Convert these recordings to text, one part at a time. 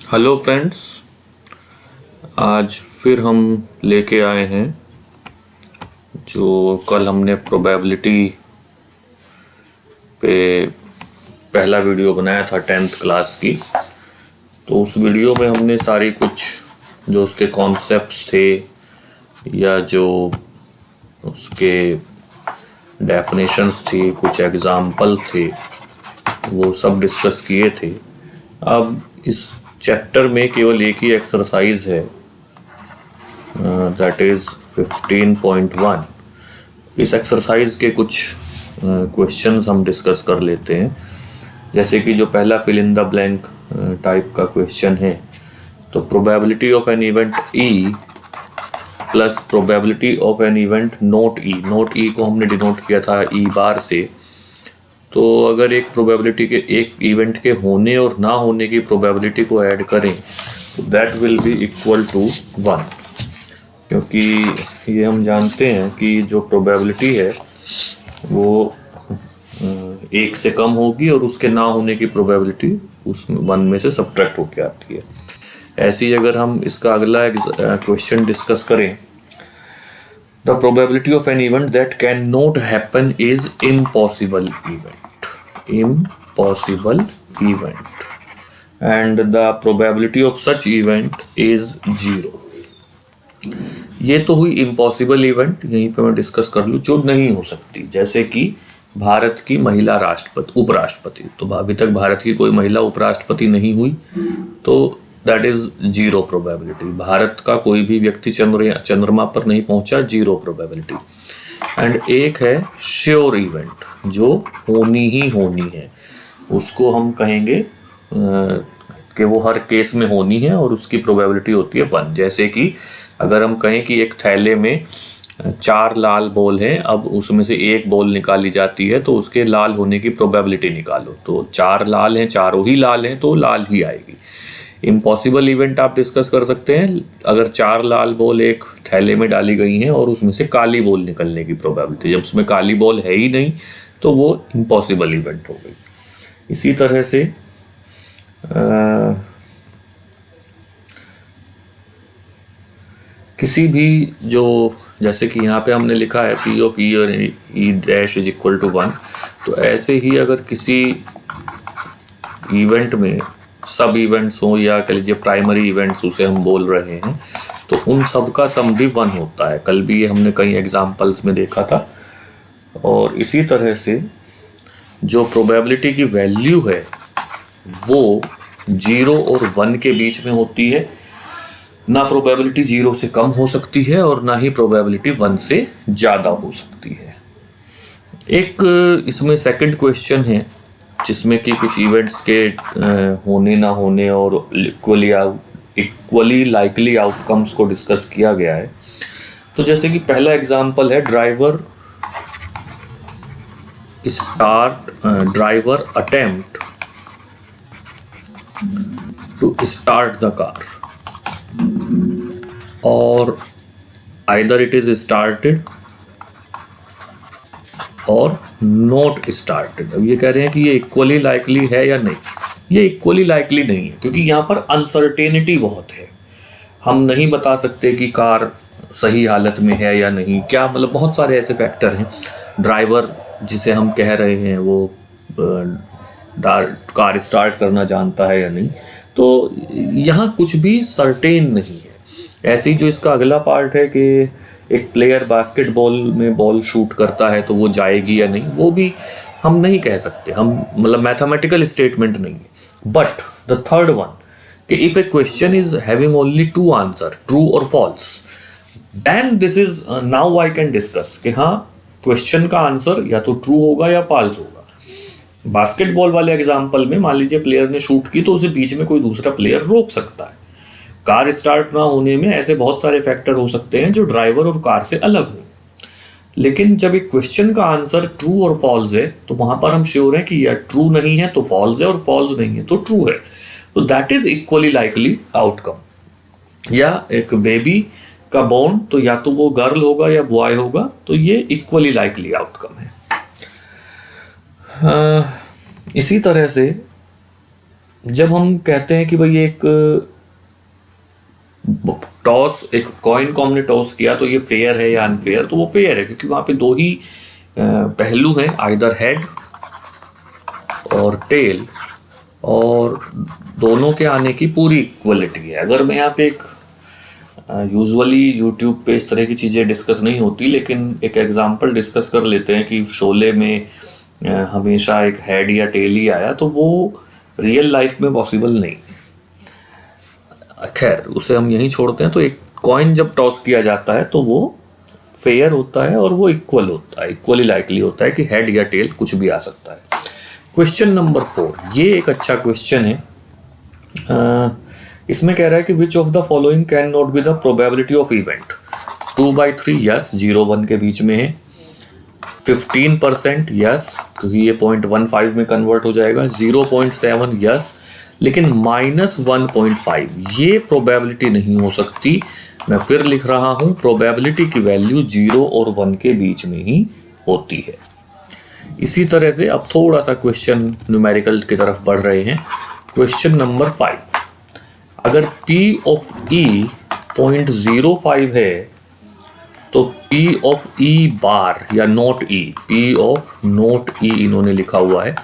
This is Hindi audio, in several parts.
हेलो फ्रेंड्स, आज फिर हम लेके आए हैं जो कल हमने प्रोबेबिलिटी पे पहला वीडियो बनाया था 10th क्लास की। तो उस वीडियो में हमने सारी कुछ जो उसके कॉन्सेप्ट्स थे या जो उसके डेफिनेशंस थी, कुछ एग्जाम्पल थे, वो सब डिस्कस किए थे। अब इस चैप्टर में केवल एक ही एक्सरसाइज है, दैट इज 15.1। इस एक्सरसाइज के कुछ क्वेश्चंस हम डिस्कस कर लेते हैं। जैसे कि जो पहला fill in the blank type का क्वेश्चन है, तो probability of an event E plus probability of an event not E. Not E को हमने डिनोट किया था ई बार से। तो अगर एक प्रोबेबिलिटी के एक इवेंट के होने और ना होने की प्रोबेबिलिटी को ऐड करें तो that will be equal to 1, क्योंकि ये हम जानते हैं कि जो प्रोबेबिलिटी है वो 1 से कम होगी और उसके ना होने की प्रोबेबिलिटी उस 1 में से सब्ट्रैक्ट होकर आती है। ऐसे ही अगर हम इसका अगला क्वेश्चन डिस्कस करें, the probability of an event that cannot happen is impossible event and the probability of such event is 0। ये तो हुई इम्पॉसिबल इवेंट, यहीं पे मैं डिस्कस कर लूँ, जो नहीं हो सकती। जैसे कि भारत की महिला राष्ट्रपति उपराष्ट्रपति, तो अभी तक भारत की कोई महिला उपराष्ट्रपति नहीं हुई, तो दैट इज 0 प्रोबेबिलिटी। भारत का कोई भी व्यक्ति चंद्रमा पर नहीं पहुंचा, 0 प्रोबेबिलिटी। एंड एक है श्योर इवेंट, जो होनी ही होनी है, उसको हम कहेंगे कि वो हर केस में होनी है और उसकी प्रोबेबिलिटी होती है 1। जैसे कि अगर हम कहें कि एक थैले में 4 लाल बॉल हैं, अब उसमें से एक बॉल निकाली जाती है, तो उसके लाल होने की प्रोबेबिलिटी निकालो। तो 4 लाल हैं, चारों ही लाल हैं, तो लाल ही आएगी। इम्पॉसिबल इवेंट आप डिस्कस कर सकते हैं, अगर 4 लाल बॉल एक थैले में डाली गई हैं और उसमें से काली बॉल निकलने की प्रोबेबिलिटी, जब उसमें काली बॉल है ही नहीं तो वो इम्पॉसिबल इवेंट हो गई। इसी तरह से किसी भी जो, जैसे कि यहाँ पे हमने लिखा है P ऑफ E और E dash is equal to 1, तो ऐसे ही अगर किसी इवेंट में सब इवेंट्स हो या कह लीजिए प्राइमरी इवेंट्स उसे हम बोल रहे हैं, तो उन सब का सम भी 1 होता है। कल भी ये हमने कई एग्जांपल्स में देखा था। और इसी तरह से जो प्रोबेबिलिटी की वैल्यू है वो 0 और 1 के बीच में होती है। ना प्रोबेबिलिटी 0 से कम हो सकती है और ना ही प्रोबेबिलिटी 1 से ज़्यादा हो सकती है। एक इसमें सेकंड क्वेश्चन है जिसमें कि कुछ इवेंट्स के होने ना होने और इक्वली लाइकली आउटकम्स को डिस्कस किया गया है। तो जैसे कि पहला एग्जांपल है, driver attempt to start the car और आइदर इट इज स्टार्टेड और नॉट स्टार्टेड। अब ये कह रहे हैं कि ये इक्वली लाइकली है या नहीं। ये इक्वली लाइकली नहीं है, क्योंकि यहाँ पर अनसर्टेनिटी बहुत है। हम नहीं बता सकते कि कार सही हालत में है या नहीं, क्या मतलब बहुत सारे ऐसे फैक्टर हैं। ड्राइवर जिसे हम कह रहे हैं वो कार स्टार्ट करना जानता है या नहीं, तो यहाँ कुछ भी सर्टेन नहीं है। ऐसे ही जो इसका अगला पार्ट है कि एक प्लेयर बास्केटबॉल में बॉल शूट करता है तो वो जाएगी या नहीं, वो भी हम नहीं कह सकते। हम मतलब मैथमेटिकल स्टेटमेंट नहीं है। बट द थर्ड वन कि if a question is having only 2 answer, true और false, then this is now I can discuss कि हाँ, क्वेश्चन का आंसर या तो ट्रू होगा या फॉल्स होगा। बास्केटबॉल वाले एग्जाम्पल में मान लीजिए प्लेयर ने शूट की तो उसे बीच में कोई दूसरा प्लेयर रोक सकता है। कार स्टार्ट ना होने में ऐसे बहुत सारे फैक्टर हो सकते हैं जो ड्राइवर और कार से अलग हो। लेकिन जब एक क्वेश्चन का आंसर ट्रू और फॉल्स है तो वहां पर हम श्योर हैं कि या ट्रू नहीं है तो फॉल्स है और फॉल्स नहीं है तो ट्रू है। तो that is equally likely outcome. या एक बेबी का बॉर्न, तो या तो वो गर्ल होगा या बॉय होगा, तो ये इक्वली लाइकली आउटकम है। इसी तरह से जब हम कहते हैं कि भाई एक टॉस, एक कॉइन को हमने टॉस किया तो ये फेयर है या अनफेयर, तो वो फेयर है क्योंकि वहां पे दो ही पहलू हैं, आइदर हेड और टेल, और दोनों के आने की पूरी इक्वलिटी है। अगर मैं यहाँ पे एक यूजुअली यूट्यूब पे इस तरह की चीज़ें डिस्कस नहीं होती, लेकिन एक एग्जांपल डिस्कस कर लेते हैं कि शोले में हमेशा एक हेड या टेल ही आया, तो वो रियल लाइफ में पॉसिबल नहीं। खैर उसे हम यहीं छोड़ते हैं। तो एक कॉइन जब टॉस किया जाता है तो वो फेयर होता है और वो इक्वल होता है, इक्वली लाइकली होता है कि हेड या टेल कुछ भी आ सकता है। क्वेश्चन नंबर 4, ये एक अच्छा क्वेश्चन है। इसमें कह रहा है कि which of the following can not be the probability of event. 2/3 yes, 0-1 के बीच में है। 15% यस, क्योंकि ये 0.15 में कन्वर्ट हो जाएगा। 0.7 यस, लेकिन -1.5 ये प्रोबेबिलिटी नहीं हो सकती। मैं फिर लिख रहा हूं, प्रोबेबिलिटी की वैल्यू 0 और 1 के बीच में ही होती है। इसी तरह से अब थोड़ा सा क्वेश्चन न्यूमेरिकल की तरफ बढ़ रहे हैं। क्वेश्चन नंबर 5, अगर P ऑफ E 0.05 है तो P ऑफ E बार या not E, P of not E इन्होंने लिखा हुआ है,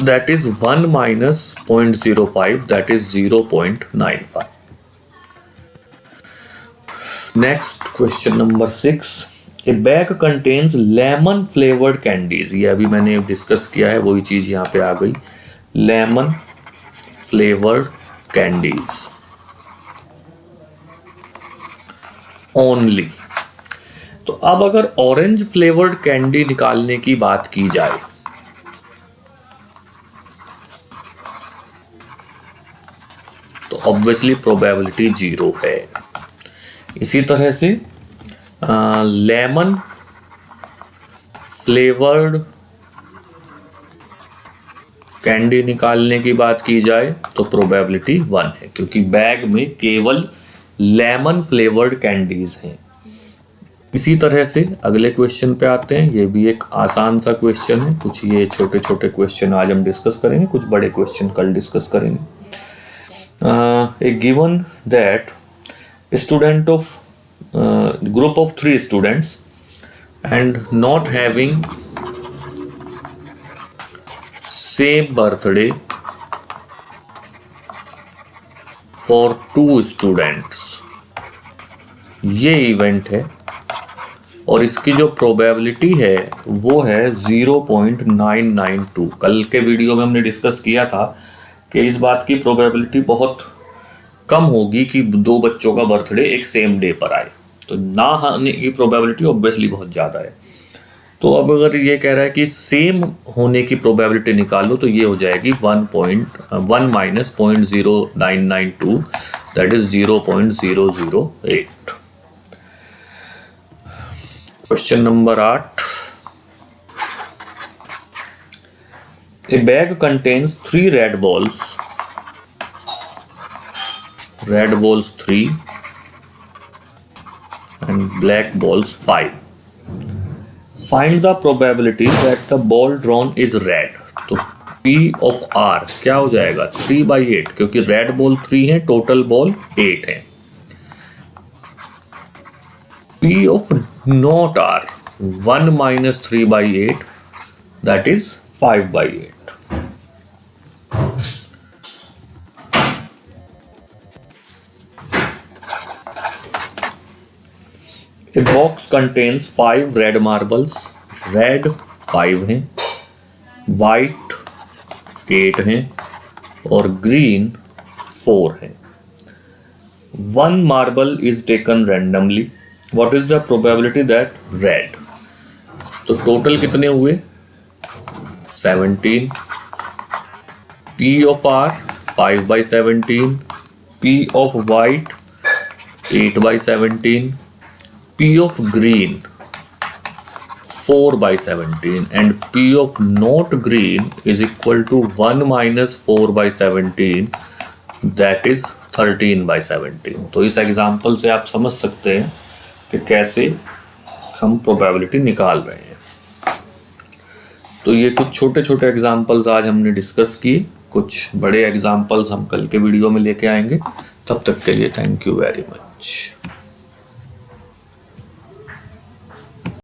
that is 1 minus 0.05, that is 0.95. Next, question number 6. A bag contains lemon flavored candies. ये अभी मैंने डिस्कस किया है, वही चीज यहाँ पे आ गई, लेमन फ्लेवर्ड कैंडीज ओनली। तो अब अगर ऑरेंज फ्लेवर्ड कैंडी निकालने की बात की जाए तो ऑब्वियसली प्रोबेबिलिटी 0 है। इसी तरह से लेमन फ्लेवर्ड कैंडी निकालने की बात की जाए तो प्रोबेबिलिटी 1 है, क्योंकि बैग में केवल लेमन फ्लेवर्ड कैंडीज हैं। इसी तरह से अगले क्वेश्चन पे आते हैं। ये भी एक आसान सा क्वेश्चन है, कुछ ये छोटे छोटे क्वेश्चन आज हम डिस्कस करेंगे, कुछ बड़े क्वेश्चन कल डिस्कस करेंगे। A given that student of group of 3 students and not having same birthday for 2 students, ये इवेंट है और इसकी जो प्रोबेबिलिटी है वो है 0.992। कल के वीडियो में हमने डिस्कस किया था कि इस बात की प्रोबेबिलिटी बहुत कम होगी कि 2 बच्चों का बर्थडे एक सेम डे पर आए, तो ना होने की प्रोबेबिलिटी ऑब्वियसली बहुत ज़्यादा है। तो अब अगर ये कह रहा है कि सेम होने की प्रोबेबिलिटी निकालो तो ये हो जाएगी 1 minus 0.0992, that is 0.008। Question number 8, A bag contains 3 red balls 3 and black balls 5. Find the probability that the ball drawn is red. तो P of R क्या हो जाएगा 3/8, क्योंकि रेड बॉल 3 है, टोटल बॉल 8 है। P of not R 1 minus 3/8, that is 5/8. A box contains 5 red marbles. Red 5 हैं, वाइट 8 हैं और ग्रीन 4 हैं। 1 marble is taken randomly. What is the probability that red? तो टोटल कितने हुए 17। P of R 5/17, P of white 8/17, P of green 4/17 and P of not green is equal to 1 minus 4/17, that is 13/17। तो इस एग्जाम्पल से आप समझ सकते हैं कि कैसे हम प्रोबेबिलिटी निकाल रहे हैं। तो ये कुछ छोटे छोटे एग्जाम्पल्स आज हमने डिस्कस किए। कुछ बड़े एग्जाम्पल्स हम कल के वीडियो में लेके आएंगे। तब तक के लिए थैंक यू वेरी मच।